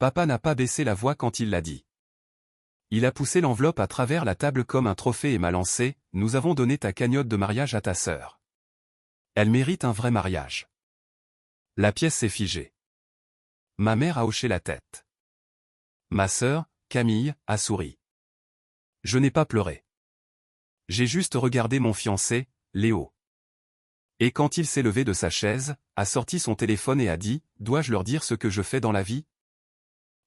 Papa n'a pas baissé la voix quand il l'a dit. Il a poussé l'enveloppe à travers la table comme un trophée et m'a lancé « Nous avons donné ta cagnotte de mariage à ta sœur. Elle mérite un vrai mariage. » La pièce s'est figée. Ma mère a hoché la tête. Ma sœur, Camille, a souri. Je n'ai pas pleuré. J'ai juste regardé mon fiancé, Léo. Et quand il s'est levé de sa chaise, a sorti son téléphone et a dit « Dois-je leur dire ce que je fais dans la vie ?»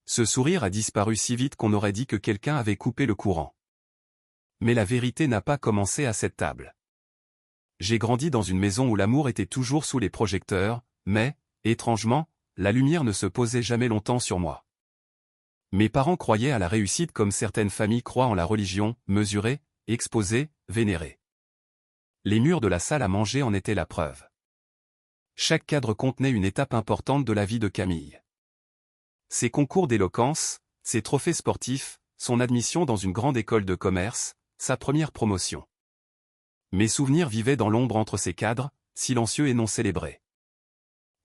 Ce sourire a disparu si vite qu'on aurait dit que quelqu'un avait coupé le courant. Mais la vérité n'a pas commencé à cette table. J'ai grandi dans une maison où l'amour était toujours sous les projecteurs, mais, étrangement, la lumière ne se posait jamais longtemps sur moi. Mes parents croyaient à la réussite comme certaines familles croient en la religion, mesurée, exposée, vénérée. Les murs de la salle à manger en étaient la preuve. Chaque cadre contenait une étape importante de la vie de Camille. Ses concours d'éloquence, ses trophées sportifs, son admission dans une grande école de commerce, sa première promotion. Mes souvenirs vivaient dans l'ombre entre ces cadres, silencieux et non célébrés.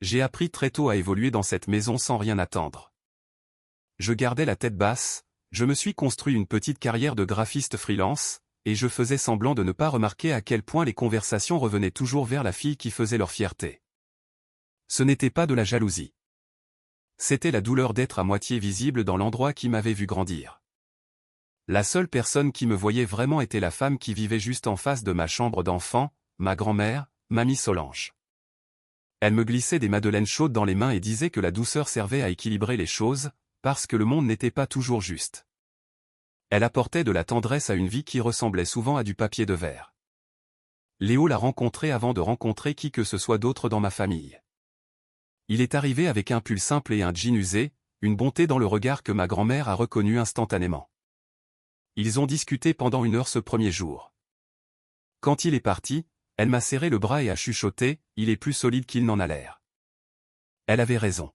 J'ai appris très tôt à évoluer dans cette maison sans rien attendre. Je gardais la tête basse, je me suis construit une petite carrière de graphiste freelance, et je faisais semblant de ne pas remarquer à quel point les conversations revenaient toujours vers la fille qui faisait leur fierté. Ce n'était pas de la jalousie. C'était la douleur d'être à moitié visible dans l'endroit qui m'avait vu grandir. La seule personne qui me voyait vraiment était la femme qui vivait juste en face de ma chambre d'enfant, ma grand-mère, Mamie Solange. Elle me glissait des madeleines chaudes dans les mains et disait que la douceur servait à équilibrer les choses, parce que le monde n'était pas toujours juste. Elle apportait de la tendresse à une vie qui ressemblait souvent à du papier de verre. Léo l'a rencontré avant de rencontrer qui que ce soit d'autre dans ma famille. Il est arrivé avec un pull simple et un jean usé, une bonté dans le regard que ma grand-mère a reconnu instantanément. Ils ont discuté pendant 1 heure ce premier jour. Quand il est parti, elle m'a serré le bras et a chuchoté « Il est plus solide qu'il n'en a l'air ». Elle avait raison.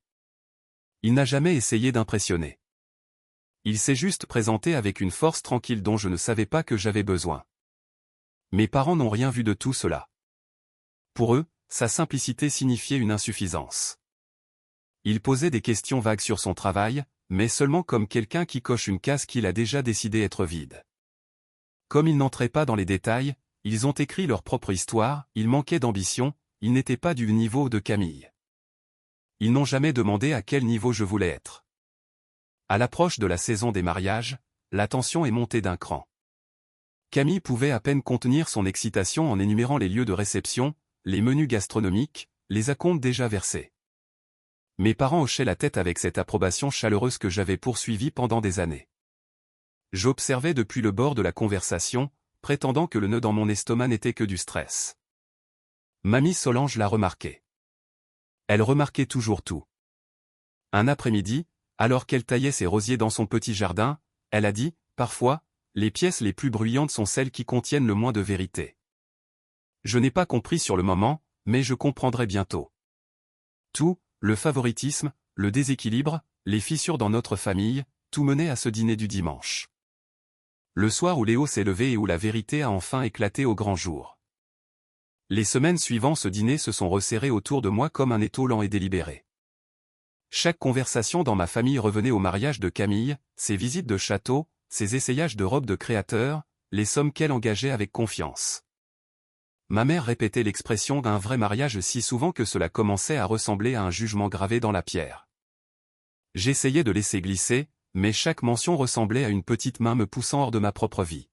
Il n'a jamais essayé d'impressionner. Il s'est juste présenté avec une force tranquille dont je ne savais pas que j'avais besoin. Mes parents n'ont rien vu de tout cela. Pour eux, sa simplicité signifiait une insuffisance. Il posait des questions vagues sur son travail, mais seulement comme quelqu'un qui coche une case qu'il a déjà décidé être vide. Comme ils n'entraient pas dans les détails, ils ont écrit leur propre histoire, ils manquaient d'ambition, ils n'étaient pas du niveau de Camille. Ils n'ont jamais demandé à quel niveau je voulais être. À l'approche de la saison des mariages, la tension est montée d'un cran. Camille pouvait à peine contenir son excitation en énumérant les lieux de réception, les menus gastronomiques, les acomptes déjà versés. Mes parents hochaient la tête avec cette approbation chaleureuse que j'avais poursuivie pendant des années. J'observais depuis le bord de la conversation, prétendant que le nœud dans mon estomac n'était que du stress. Mamie Solange l'a remarqué. Elle remarquait toujours tout. Un après-midi, alors qu'elle taillait ses rosiers dans son petit jardin, elle a dit, parfois, les pièces les plus bruyantes sont celles qui contiennent le moins de vérité. Je n'ai pas compris sur le moment, mais je comprendrai bientôt. Tout, le favoritisme, le déséquilibre, les fissures dans notre famille, tout menait à ce dîner du dimanche. Le soir où Léo s'est levé et où la vérité a enfin éclaté au grand jour. Les semaines suivant ce dîner se sont resserrées autour de moi comme un étau lent et délibéré. Chaque conversation dans ma famille revenait au mariage de Camille, ses visites de château, ses essayages de robes de créateur, les sommes qu'elle engageait avec confiance. Ma mère répétait l'expression d'un vrai mariage si souvent que cela commençait à ressembler à un jugement gravé dans la pierre. J'essayais de laisser glisser, mais chaque mention ressemblait à une petite main me poussant hors de ma propre vie.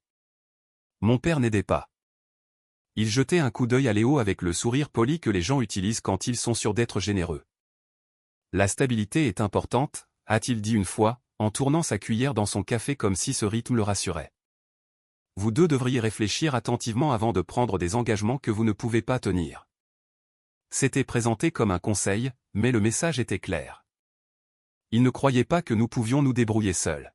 Mon père n'aidait pas. Il jetait un coup d'œil à Léo avec le sourire poli que les gens utilisent quand ils sont sûrs d'être généreux. La stabilité est importante, a-t-il dit une fois, en tournant sa cuillère dans son café comme si ce rythme le rassurait. Vous deux devriez réfléchir attentivement avant de prendre des engagements que vous ne pouvez pas tenir. C'était présenté comme un conseil, mais le message était clair. Il ne croyait pas que nous pouvions nous débrouiller seuls.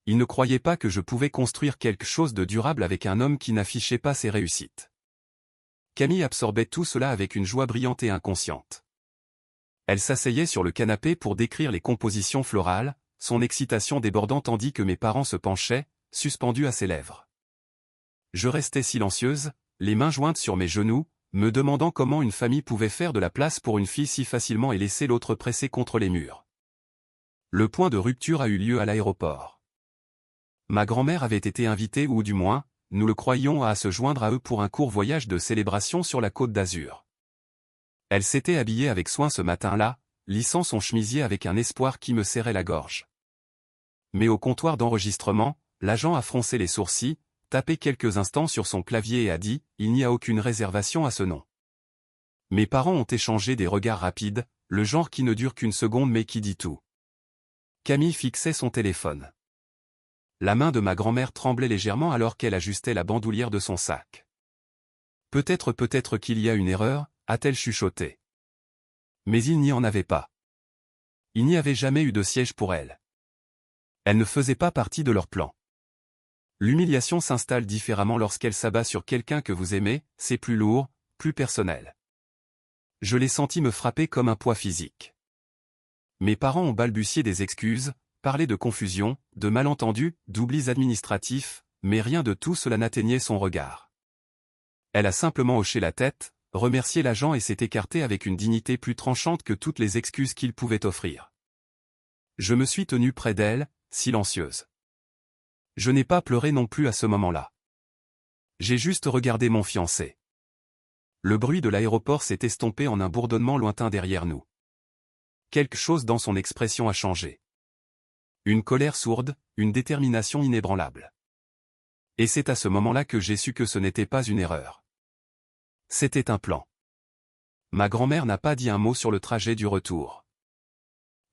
Il ne croyait pas que je pouvais construire quelque chose de durable avec un homme qui n'affichait pas ses réussites. Camille absorbait tout cela avec une joie brillante et inconsciente. Elle s'asseyait sur le canapé pour décrire les compositions florales, son excitation débordant tandis que mes parents se penchaient, suspendus à ses lèvres. Je restais silencieuse, les mains jointes sur mes genoux, me demandant comment une famille pouvait faire de la place pour une fille si facilement et laisser l'autre pressée contre les murs. Le point de rupture a eu lieu à l'aéroport. Ma grand-mère avait été invitée ou du moins, nous le croyions à se joindre à eux pour un court voyage de célébration sur la Côte d'Azur. Elle s'était habillée avec soin ce matin-là, lissant son chemisier avec un espoir qui me serrait la gorge. Mais au comptoir d'enregistrement, l'agent a froncé les sourcils, tapé quelques instants sur son clavier et a dit « Il n'y a aucune réservation à ce nom ». Mes parents ont échangé des regards rapides, le genre qui ne dure qu'une seconde mais qui dit tout. Camille fixait son téléphone. La main de ma grand-mère tremblait légèrement alors qu'elle ajustait la bandoulière de son sac. Peut-être qu'il y a une erreur, a-t-elle chuchoté. Mais il n'y en avait pas. Il n'y avait jamais eu de siège pour elle. Elle ne faisait pas partie de leur plan. L'humiliation s'installe différemment lorsqu'elle s'abat sur quelqu'un que vous aimez, c'est plus lourd, plus personnel. Je l'ai senti me frapper comme un poids physique. Mes parents ont balbutié des excuses, parlé de confusion, de malentendus, d'oublis administratifs, mais rien de tout cela n'atteignait son regard. Elle a simplement hoché la tête, remercié l'agent et s'est écartée avec une dignité plus tranchante que toutes les excuses qu'il pouvait offrir. Je me suis tenu près d'elle, silencieuse. Je n'ai pas pleuré non plus à ce moment-là. J'ai juste regardé mon fiancé. Le bruit de l'aéroport s'est estompé en un bourdonnement lointain derrière nous. Quelque chose dans son expression a changé. Une colère sourde, une détermination inébranlable. Et c'est à ce moment-là que j'ai su que ce n'était pas une erreur. C'était un plan. Ma grand-mère n'a pas dit un mot sur le trajet du retour.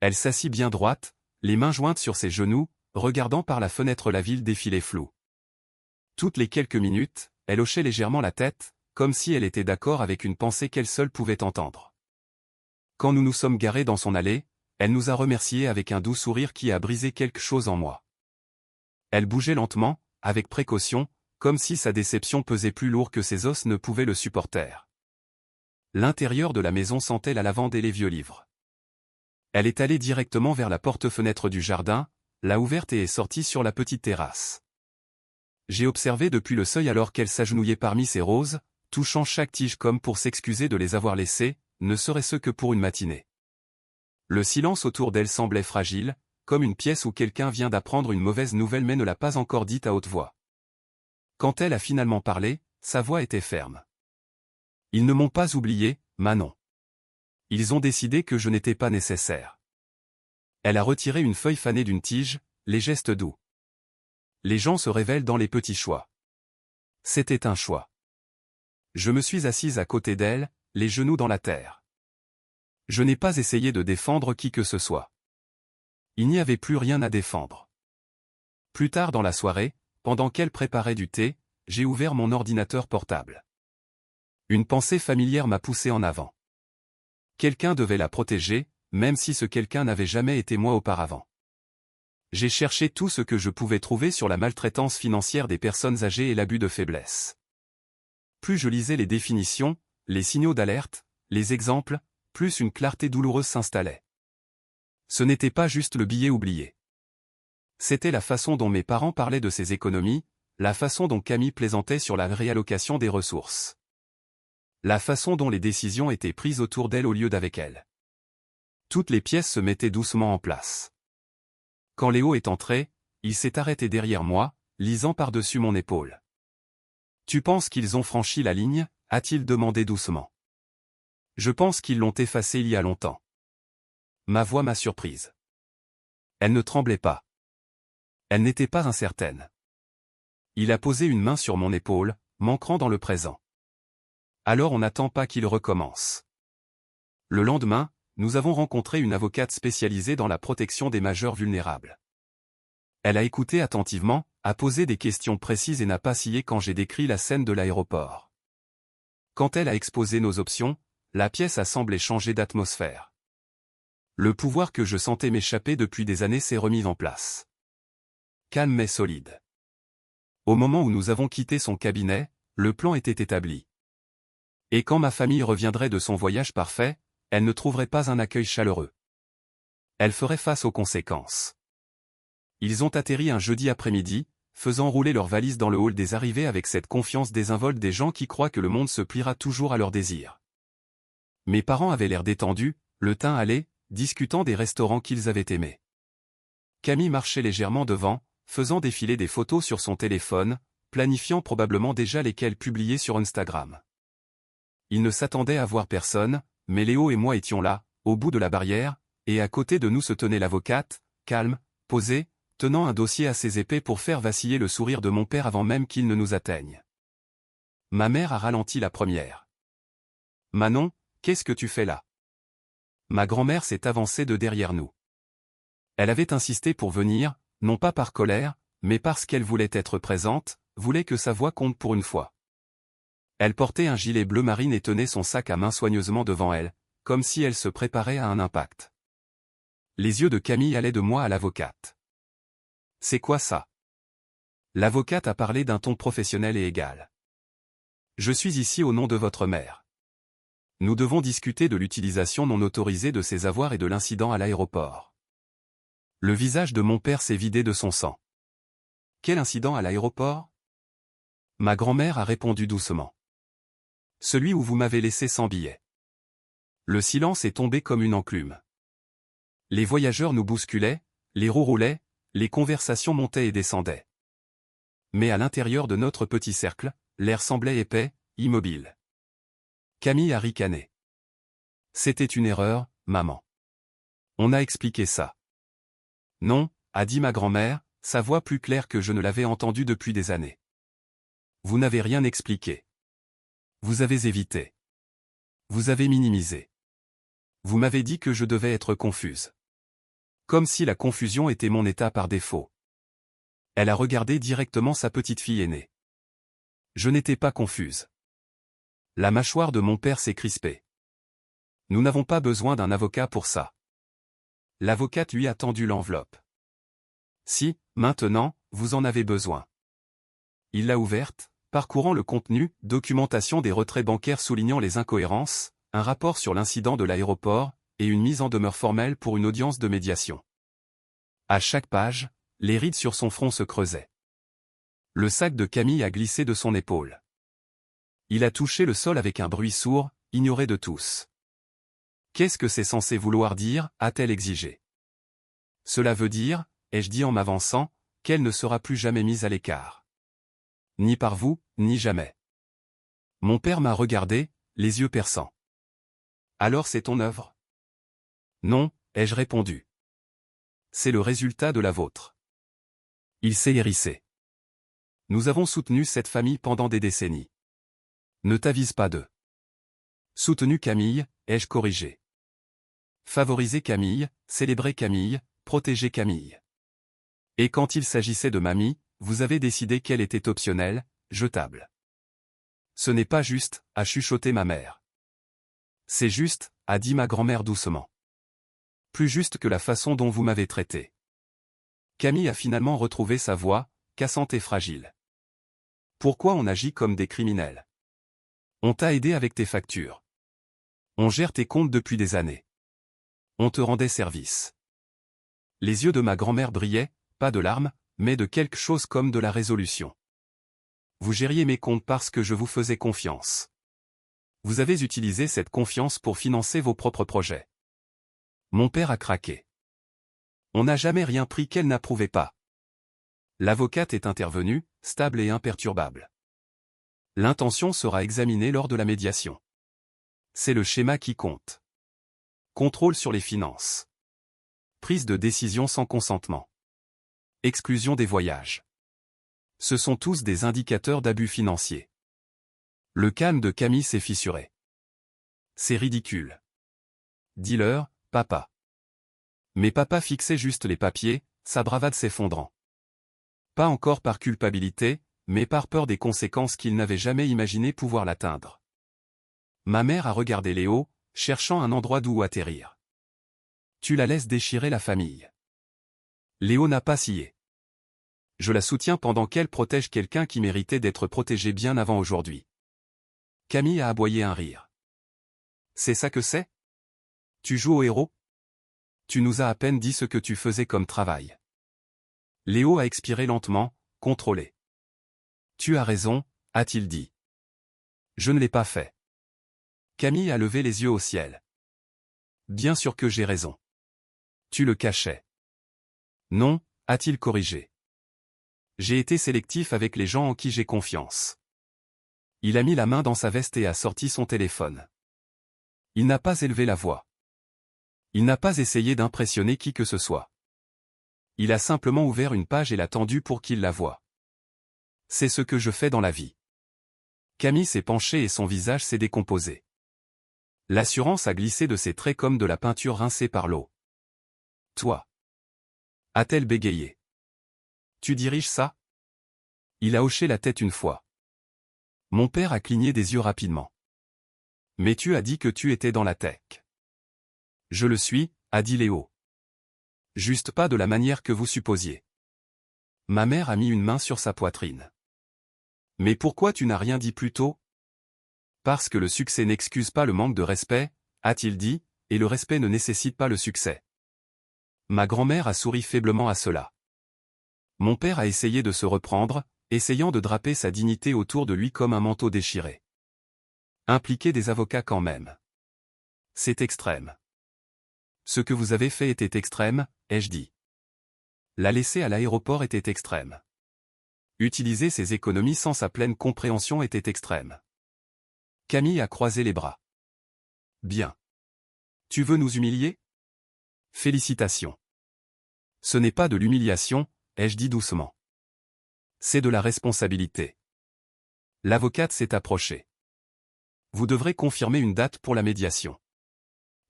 Elle s'assit bien droite, les mains jointes sur ses genoux, regardant par la fenêtre la ville défiler floue. Toutes les quelques minutes, elle hochait légèrement la tête, comme si elle était d'accord avec une pensée qu'elle seule pouvait entendre. Quand nous nous sommes garés dans son allée, elle nous a remerciés avec un doux sourire qui a brisé quelque chose en moi. Elle bougeait lentement, avec précaution, comme si sa déception pesait plus lourd que ses os ne pouvaient le supporter. L'intérieur de la maison sentait la lavande et les vieux livres. Elle est allée directement vers la porte-fenêtre du jardin, l'a ouverte et est sortie sur la petite terrasse. J'ai observé depuis le seuil alors qu'elle s'agenouillait parmi ses roses, touchant chaque tige comme pour s'excuser de les avoir laissées, ne serait-ce que pour une matinée. Le silence autour d'elle semblait fragile, comme une pièce où quelqu'un vient d'apprendre une mauvaise nouvelle mais ne l'a pas encore dite à haute voix. Quand elle a finalement parlé, sa voix était ferme. Ils ne m'ont pas oublié, Manon. Ils ont décidé que je n'étais pas nécessaire. Elle a retiré une feuille fanée d'une tige, les gestes doux. Les gens se révèlent dans les petits choix. C'était un choix. Je me suis assise à côté d'elle, les genoux dans la terre. Je n'ai pas essayé de défendre qui que ce soit. Il n'y avait plus rien à défendre. Plus tard dans la soirée, pendant qu'elle préparait du thé, j'ai ouvert mon ordinateur portable. Une pensée familière m'a poussé en avant. Quelqu'un devait la protéger, même si ce quelqu'un n'avait jamais été moi auparavant. J'ai cherché tout ce que je pouvais trouver sur la maltraitance financière des personnes âgées et l'abus de faiblesse. Plus je lisais les définitions, les signaux d'alerte, les exemples, plus une clarté douloureuse s'installait. Ce n'était pas juste le billet oublié. C'était la façon dont mes parents parlaient de ces économies, la façon dont Camille plaisantait sur la réallocation des ressources. La façon dont les décisions étaient prises autour d'elle au lieu d'avec elle. Toutes les pièces se mettaient doucement en place. Quand Léo est entré, il s'est arrêté derrière moi, lisant par-dessus mon épaule. « Tu penses qu'ils ont franchi la ligne ?» a-t-il demandé doucement. « Je pense qu'ils l'ont effacée il y a longtemps. » Ma voix m'a surprise. Elle ne tremblait pas. Elle n'était pas incertaine. Il a posé une main sur mon épaule, m'ancrant dans le présent. Alors on n'attend pas qu'il recommence. Le lendemain, nous avons rencontré une avocate spécialisée dans la protection des majeurs vulnérables. Elle a écouté attentivement, a posé des questions précises et n'a pas scié quand j'ai décrit la scène de l'aéroport. Quand elle a exposé nos options, la pièce a semblé changer d'atmosphère. Le pouvoir que je sentais m'échapper depuis des années s'est remis en place. Calme mais solide. Au moment où nous avons quitté son cabinet, le plan était établi. Et quand ma famille reviendrait de son voyage parfait, elle ne trouverait pas un accueil chaleureux. Elle ferait face aux conséquences. Ils ont atterri un jeudi après-midi, faisant rouler leurs valises dans le hall des arrivées avec cette confiance désinvolte des gens qui croient que le monde se pliera toujours à leurs désirs. Mes parents avaient l'air détendus, le teint hâlé, discutant des restaurants qu'ils avaient aimés. Camille marchait légèrement devant, faisant défiler des photos sur son téléphone, planifiant probablement déjà lesquelles publier sur Instagram. Il ne s'attendait à voir personne, mais Léo et moi étions là, au bout de la barrière, et à côté de nous se tenait l'avocate, calme, posée, tenant un dossier assez épais pour faire vaciller le sourire de mon père avant même qu'il ne nous atteigne. Ma mère a ralenti la première. « Manon, qu'est-ce que tu fais là ?» Ma grand-mère s'est avancée de derrière nous. Elle avait insisté pour venir, non pas par colère, mais parce qu'elle voulait être présente, voulait que sa voix compte pour une fois. Elle portait un gilet bleu marine et tenait son sac à main soigneusement devant elle, comme si elle se préparait à un impact. Les yeux de Camille allaient de moi à l'avocate. « C'est quoi ça ?» L'avocate a parlé d'un ton professionnel et égal. « Je suis ici au nom de votre mère. Nous devons discuter de l'utilisation non autorisée de ses avoirs et de l'incident à l'aéroport. » Le visage de mon père s'est vidé de son sang. « Quel incident à l'aéroport ?» Ma grand-mère a répondu doucement. « Celui où vous m'avez laissé sans billet. » Le silence est tombé comme une enclume. Les voyageurs nous bousculaient, les roues roulaient, les conversations montaient et descendaient. Mais à l'intérieur de notre petit cercle, l'air semblait épais, immobile. Camille a ricané. « C'était une erreur, maman. On a expliqué ça. » « Non, » a dit ma grand-mère, sa voix plus claire que je ne l'avais entendue depuis des années. « Vous n'avez rien expliqué. Vous avez évité. Vous avez minimisé. Vous m'avez dit que je devais être confuse. Comme si la confusion était mon état par défaut. » Elle a regardé directement sa petite fille aînée. Je n'étais pas confuse. La mâchoire de mon père s'est crispée. « Nous n'avons pas besoin d'un avocat pour ça. » L'avocate lui a tendu l'enveloppe. « Si, maintenant, vous en avez besoin. » Il l'a ouverte, parcourant le contenu, documentation des retraits bancaires soulignant les incohérences, un rapport sur l'incident de l'aéroport, et une mise en demeure formelle pour une audience de médiation. À chaque page, les rides sur son front se creusaient. Le sac de Camille a glissé de son épaule. Il a touché le sol avec un bruit sourd, ignoré de tous. « Qu'est-ce que c'est censé vouloir dire ?» a-t-elle exigé. « Cela veut dire, » ai-je dit en m'avançant, « qu'elle ne sera plus jamais mise à l'écart. Ni par vous, ni jamais. » Mon père m'a regardé, les yeux perçants. « Alors c'est ton œuvre ?» « Non, » ai-je répondu. « C'est le résultat de la vôtre. » Il s'est hérissé. « Nous avons soutenu cette famille pendant des décennies. Ne t'avise pas d'eux. »« Soutenu Camille » ai-je corrigé. Favoriser Camille, célébrer Camille, protéger Camille. Et quand il s'agissait de mamie, vous avez décidé qu'elle était optionnelle, jetable. Ce n'est pas juste, a chuchoté ma mère. C'est juste, a dit ma grand-mère doucement. Plus juste que la façon dont vous m'avez traité. Camille a finalement retrouvé sa voix, cassante et fragile. Pourquoi on agit comme des criminels? On t'a aidé avec tes factures. On gère tes comptes depuis des années. On te rendait service. Les yeux de ma grand-mère brillaient, pas de larmes, mais de quelque chose comme de la résolution. Vous gériez mes comptes parce que je vous faisais confiance. Vous avez utilisé cette confiance pour financer vos propres projets. Mon père a craqué. On n'a jamais rien pris qu'elle n'approuvait pas. L'avocate est intervenue, stable et imperturbable. L'intention sera examinée lors de la médiation. C'est le schéma qui compte. Contrôle sur les finances. Prise de décision sans consentement. Exclusion des voyages. Ce sont tous des indicateurs d'abus financiers. Le calme de Camille s'est fissuré. C'est ridicule. Dis-leur, papa. Mais papa fixait juste les papiers, sa bravade s'effondrant. Pas encore par culpabilité, mais par peur des conséquences qu'il n'avait jamais imaginé pouvoir l'atteindre. Ma mère a regardé Léo, cherchant un endroit d'où atterrir. Tu la laisses déchirer la famille. Léo n'a pas scié. Je la soutiens pendant qu'elle protège quelqu'un qui méritait d'être protégé bien avant aujourd'hui. Camille a aboyé un rire. C'est ça que c'est? Tu joues au héros? Tu nous as à peine dit ce que tu faisais comme travail. Léo a expiré lentement, contrôlé. Tu as raison, a-t-il dit. Je ne l'ai pas fait. Camille a levé les yeux au ciel. Bien sûr que j'ai raison. Tu le cachais. Non, a-t-il corrigé. J'ai été sélectif avec les gens en qui j'ai confiance. Il a mis la main dans sa veste et a sorti son téléphone. Il n'a pas élevé la voix. Il n'a pas essayé d'impressionner qui que ce soit. Il a simplement ouvert une page et l'a tendue pour qu'il la voie. C'est ce que je fais dans la vie. Camille s'est penchée et son visage s'est décomposé. L'assurance a glissé de ses traits comme de la peinture rincée par l'eau. Toi. A-t-elle bégayé. Tu diriges ça? Il a hoché la tête une fois. Mon père a cligné des yeux rapidement. Mais tu as dit que tu étais dans la tech. Je le suis, a dit Léo. Juste pas de la manière que vous supposiez. Ma mère a mis une main sur sa poitrine. Mais pourquoi tu n'as rien dit plus tôt? Parce que le succès n'excuse pas le manque de respect, a-t-il dit, et le respect ne nécessite pas le succès. Ma grand-mère a souri faiblement à cela. Mon père a essayé de se reprendre, essayant de draper sa dignité autour de lui comme un manteau déchiré. Impliquer des avocats quand même. C'est extrême. Ce que vous avez fait était extrême, ai-je dit. La laisser à l'aéroport était extrême. Utiliser ses économies sans sa pleine compréhension était extrême. Camille a croisé les bras. Bien. Tu veux nous humilier? Félicitations. Ce n'est pas de l'humiliation, ai-je dit doucement. C'est de la responsabilité. L'avocate s'est approchée. Vous devrez confirmer une date pour la médiation.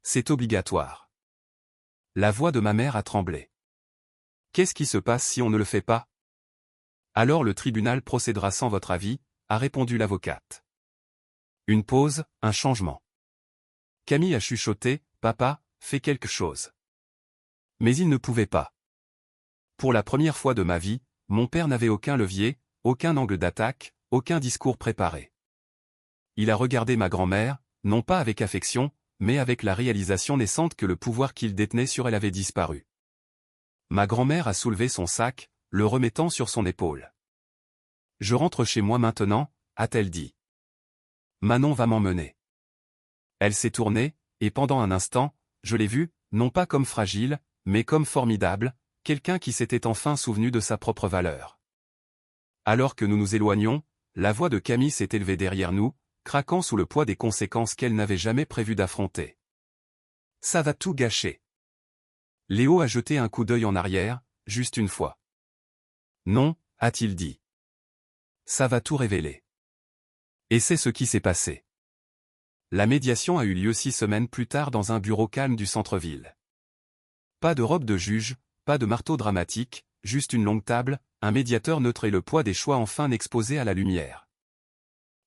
C'est obligatoire. La voix de ma mère a tremblé. Qu'est-ce qui se passe si on ne le fait pas? Alors le tribunal procédera sans votre avis, a répondu l'avocate. Une pause, un changement. Camille a chuchoté, papa, fais quelque chose. Mais il ne pouvait pas. Pour la première fois de ma vie, mon père n'avait aucun levier, aucun angle d'attaque, aucun discours préparé. Il a regardé ma grand-mère, non pas avec affection, mais avec la réalisation naissante que le pouvoir qu'il détenait sur elle avait disparu. Ma grand-mère a soulevé son sac, le remettant sur son épaule. Je rentre chez moi maintenant, a-t-elle dit. Manon va m'emmener. Elle s'est tournée, et pendant un instant, je l'ai vue, non pas comme fragile, mais comme formidable, quelqu'un qui s'était enfin souvenu de sa propre valeur. Alors que nous nous éloignions, la voix de Camille s'est élevée derrière nous, craquant sous le poids des conséquences qu'elle n'avait jamais prévu d'affronter. Ça va tout gâcher. Léo a jeté un coup d'œil en arrière, juste une fois. Non, a-t-il dit. Ça va tout révéler. Et c'est ce qui s'est passé. La médiation a eu lieu 6 semaines plus tard dans un bureau calme du centre-ville. Pas de robe de juge, pas de marteau dramatique, juste une longue table, un médiateur neutre et le poids des choix enfin exposés à la lumière.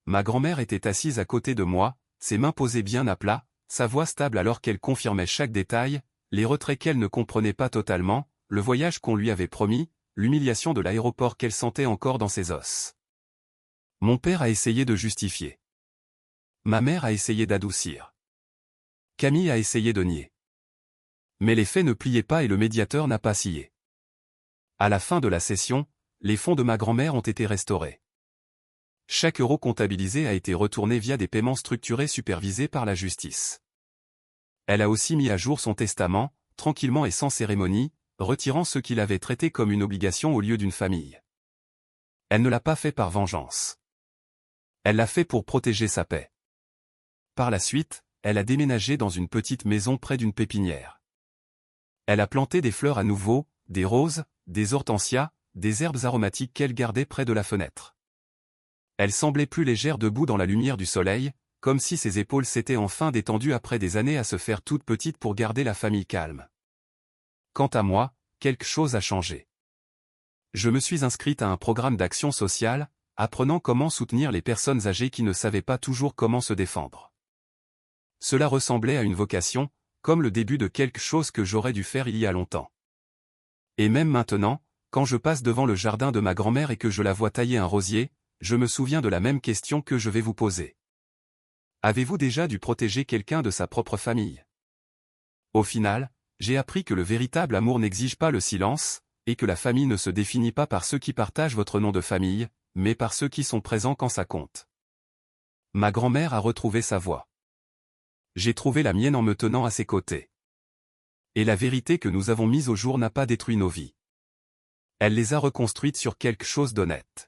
Ma grand-mère était assise à côté de moi, ses mains posées bien à plat, sa voix stable alors qu'elle confirmait chaque détail, les retraits qu'elle ne comprenait pas totalement, le voyage qu'on lui avait promis, l'humiliation de l'aéroport qu'elle sentait encore dans ses os. Mon père a essayé de justifier. Ma mère a essayé d'adoucir. Camille a essayé de nier. Mais les faits ne pliaient pas et le médiateur n'a pas scié. À la fin de la session, les fonds de ma grand-mère ont été restaurés. Chaque euro comptabilisé a été retourné via des paiements structurés supervisés par la justice. Elle a aussi mis à jour son testament, tranquillement et sans cérémonie, retirant ce qu'il avait traité comme une obligation au lieu d'une famille. Elle ne l'a pas fait par vengeance. Elle l'a fait pour protéger sa paix. Par la suite, elle a déménagé dans une petite maison près d'une pépinière. Elle a planté des fleurs à nouveau, des roses, des hortensias, des herbes aromatiques qu'elle gardait près de la fenêtre. Elle semblait plus légère debout dans la lumière du soleil, comme si ses épaules s'étaient enfin détendues après des années à se faire toute petite pour garder la famille calme. Quant à moi, quelque chose a changé. Je me suis inscrite à un programme d'action sociale, apprenant comment soutenir les personnes âgées qui ne savaient pas toujours comment se défendre. Cela ressemblait à une vocation, comme le début de quelque chose que j'aurais dû faire il y a longtemps. Et même maintenant, quand je passe devant le jardin de ma grand-mère et que je la vois tailler un rosier, je me souviens de la même question que je vais vous poser. Avez-vous déjà dû protéger quelqu'un de sa propre famille? Au final, j'ai appris que le véritable amour n'exige pas le silence, et que la famille ne se définit pas par ceux qui partagent votre nom de famille, mais par ceux qui sont présents quand ça compte. Ma grand-mère a retrouvé sa voix. J'ai trouvé la mienne en me tenant à ses côtés. Et la vérité que nous avons mise au jour n'a pas détruit nos vies. Elle les a reconstruites sur quelque chose d'honnête.